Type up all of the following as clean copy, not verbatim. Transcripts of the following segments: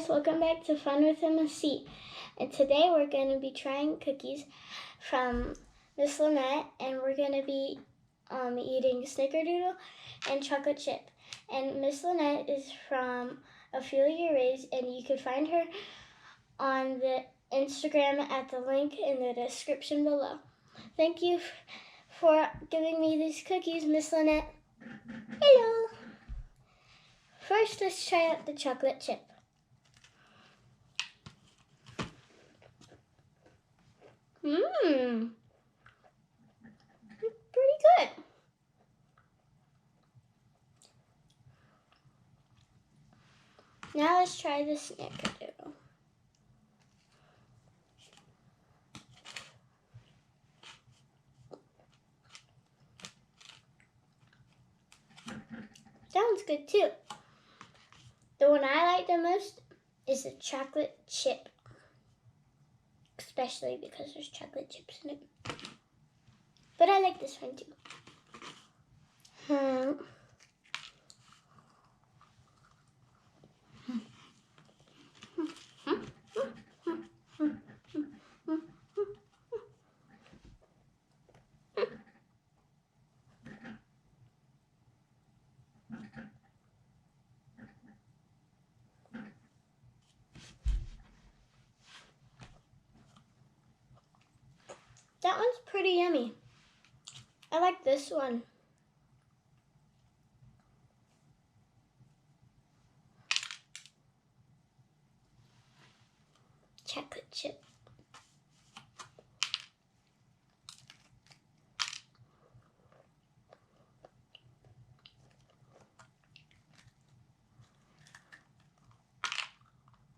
welcome back to Fun with MSC. And today we're going to be trying cookies from Miss Lynette, and we're going to be eating snickerdoodle and chocolate chip. And Miss Lynette is from Ophelia, and you can find her on the Instagram at the link in the description below. Thank you for giving me these cookies, Miss Lynette. Hello! First, let's try out the chocolate chip. Pretty good. Now let's try the snickerdoodle. Sounds good too. The one I like the most is the chocolate chip, especially because there's chocolate chips in it. But I like this one too. That one's pretty yummy. I like this one. Chocolate chip.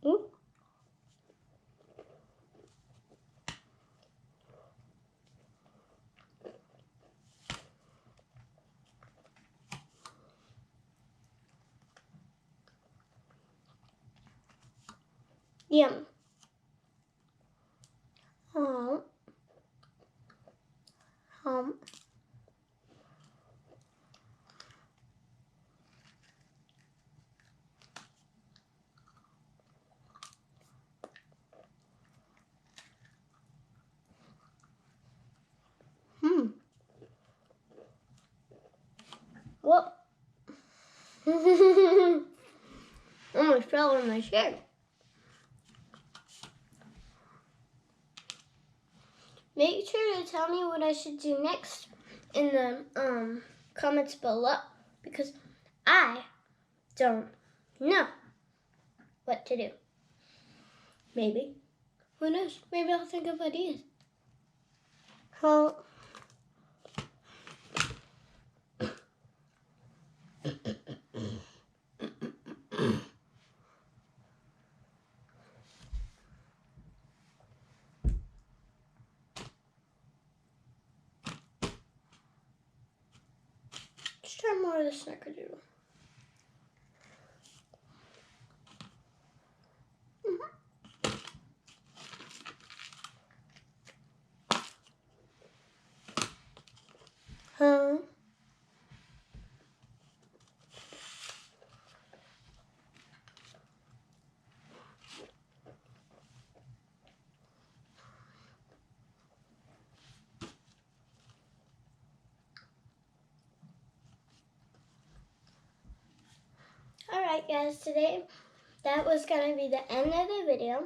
Ooh. Yum. Oh. Whoop. Almost fell on my shirt. Make sure to tell me what I should do next in the comments below, because I don't know what to do. Maybe. Who knows? Maybe I'll think of ideas. So, let's try more of the snickerdoodle. Alright guys, today that was going to be the end of the video.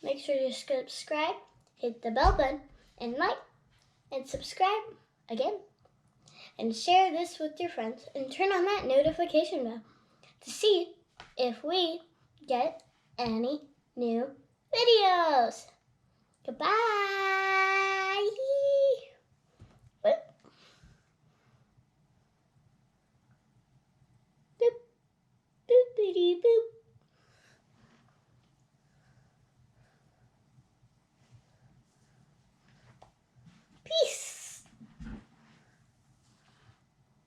Make sure to subscribe, hit the bell button, and like, and subscribe again. And share this with your friends, and turn on that notification bell to see if we get any new videos. Goodbye!